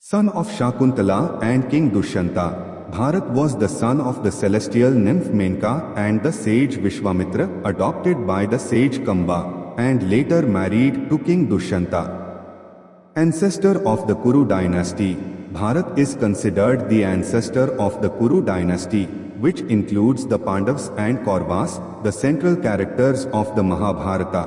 Son of Shakuntala and King Dushyanta, Bharat was the son of the celestial nymph Menka and the sage Vishwamitra, adopted by the sage Kamba, and later married to King Dushyanta. Ancestor of the Kuru dynasty, Bharat is considered the ancestor of the Kuru dynasty, which includes the Pandavas and Kauravas, the central characters of the Mahabharata.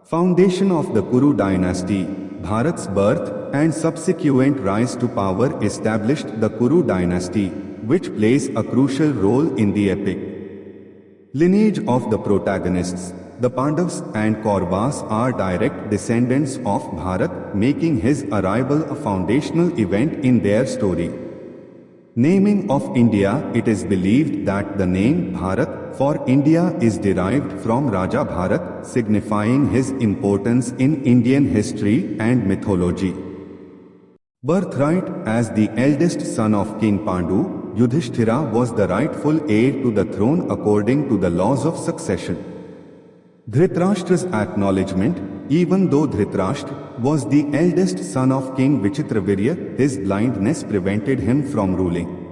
Foundation of the Kuru dynasty, Bharat's birth and subsequent rise to power established the Kuru dynasty, which plays a crucial role in the epic. Lineage of the protagonists, the Pandavas and Kauravas are direct descendants of Bharat, making his arrival a foundational event in their story. Naming of India, it is believed that the name Bharat for India is derived from Raja Bharat, signifying his importance in Indian history and mythology. Birthright, as the eldest son of King Pandu, Yudhishthira was the rightful heir to the throne according to the laws of succession. Dhritarashtra's acknowledgement, even though Dhritarashtra was the eldest son of King Vichitravirya, his blindness prevented him from ruling.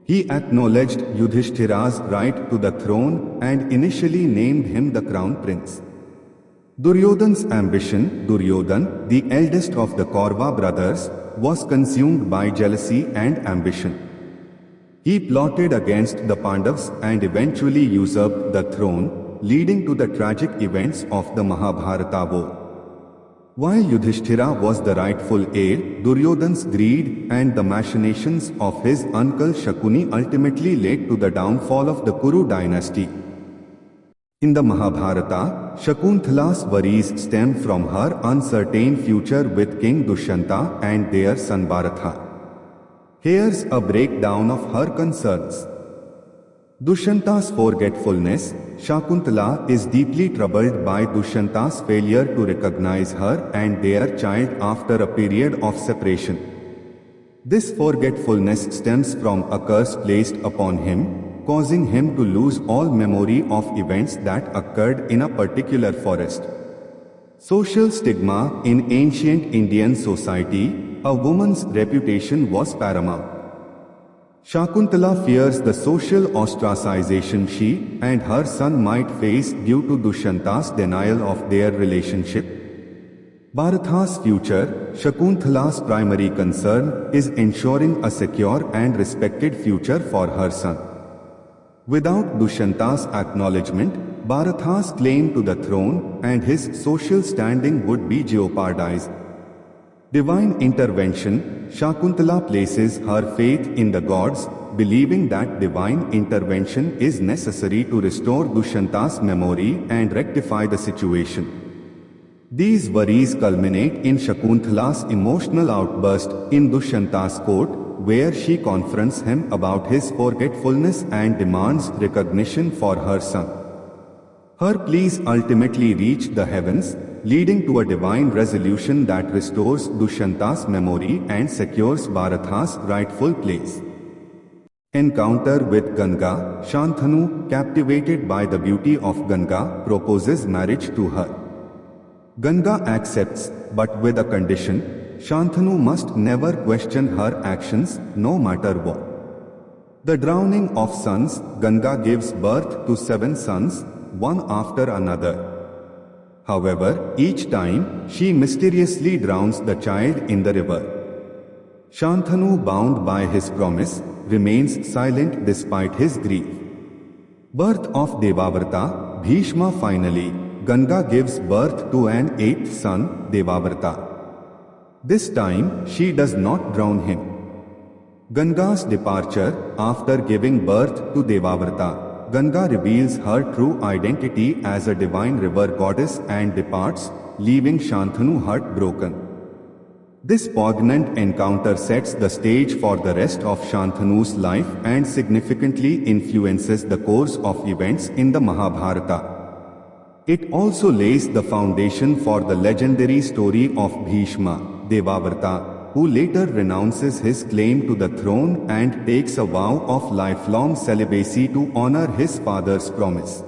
He acknowledged Yudhishthira's right to the throne and initially named him the crown prince. Duryodhana's ambition, Duryodhana, the eldest of the Kaurava brothers, was consumed by jealousy and ambition. He plotted against the Pandavas and eventually usurped the throne, leading to the tragic events of the Mahabharata war. While Yudhishthira was the rightful heir, Duryodhana's greed and the machinations of his uncle Shakuni ultimately led to the downfall of the Kuru dynasty. In the Mahabharata, Shakuntala's worries stem from her uncertain future with King Dushyanta and their son Bharatha. Here's a breakdown of her concerns. Dushyanta's forgetfulness. Shakuntala is deeply troubled by Dushyanta's failure to recognize her and their child after a period of separation. This forgetfulness stems from a curse placed upon him, causing him to lose all memory of events that occurred in a particular forest. Social stigma. In ancient Indian society, a woman's reputation was paramount. Shakuntala fears the social ostracization she and her son might face due to Dushyanta's denial of their relationship. Bharatha's future. Shakuntala's primary concern is ensuring a secure and respected future for her son. Without Dushyanta's acknowledgement, Bharatha's claim to the throne and his social standing would be jeopardized. Divine intervention. Shakuntala places her faith in the gods, believing that divine intervention is necessary to restore Dushyanta's memory and rectify the situation. These worries culminate in Shakuntala's emotional outburst in Dushyanta's court, where she confronts him about his forgetfulness and demands recognition for her son. Her pleas ultimately reach the heavens, leading to a divine resolution that restores Dushyanta's memory and secures Bharatha's rightful place. Encounter with Ganga. Shantanu, captivated by the beauty of Ganga, proposes marriage to her. Ganga accepts, but with a condition: Shantanu must never question her actions, no matter what. The drowning of sons. Ganga gives birth to 7 sons, one after another. However, each time, she mysteriously drowns the child in the river. Shantanu, bound by his promise, remains silent despite his grief. Birth of Devavrata. Bhishma. Finally, Ganga gives birth to an 8th son, Devavrata. This time, she does not drown him. Ganga's departure. After giving birth to Devavrata, Ganga reveals her true identity as a divine river goddess and departs, leaving Shantanu heartbroken. This poignant encounter sets the stage for the rest of Shantanu's life and significantly influences the course of events in the Mahabharata. It also lays the foundation for the legendary story of Bhishma, Devavrata, who later renounces his claim to the throne and takes a vow of lifelong celibacy to honor his father's promise.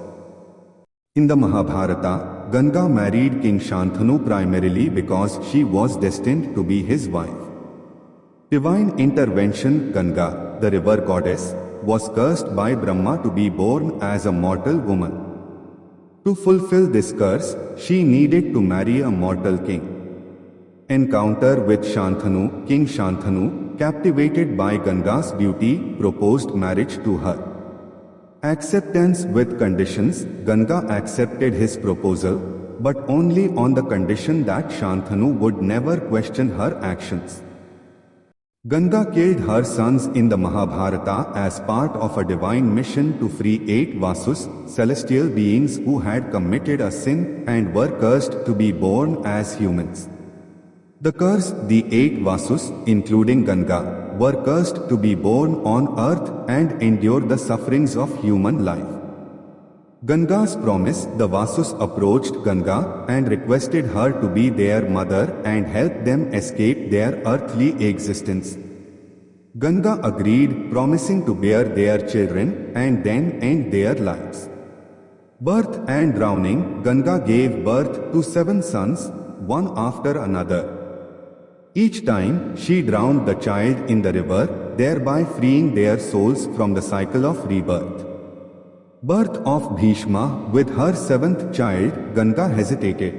In the Mahabharata, Ganga married King Shantanu primarily because she was destined to be his wife. Divine intervention. Ganga, the river goddess, was cursed by Brahma to be born as a mortal woman. To fulfill this curse, she needed to marry a mortal king. Encounter with Shantanu. King Shantanu, captivated by Ganga's beauty, proposed marriage to her. Acceptance with conditions. Ganga accepted his proposal, but only on the condition that Shantanu would never question her actions. Ganga killed her sons in the Mahabharata as part of a divine mission to free 8 Vasus, celestial beings who had committed a sin and were cursed to be born as humans. The curse, the 8 Vasus, including Ganga, were cursed to be born on earth and endure the sufferings of human life. Ganga's promise. The Vasus approached Ganga and requested her to be their mother and help them escape their earthly existence. Ganga agreed, promising to bear their children and then end their lives. Birth and drowning. Ganga gave birth to 7 sons, one after another. Each time, she drowned the child in the river, thereby freeing their souls from the cycle of rebirth. Birth of Bhishma. With her 7th child, Ganga hesitated.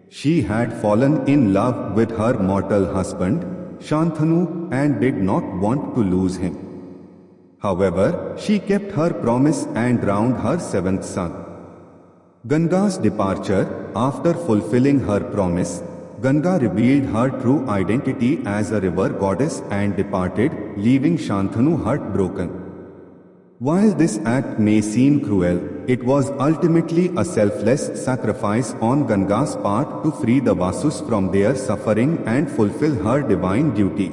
She had fallen in love with her mortal husband, Shantanu, and did not want to lose him. However, she kept her promise and drowned her 7th son. Ganga's departure. After fulfilling her promise, Ganga revealed her true identity as a river goddess and departed, leaving Shantanu heartbroken. While this act may seem cruel, it was ultimately a selfless sacrifice on Ganga's part to free the Vasus from their suffering and fulfill her divine duty.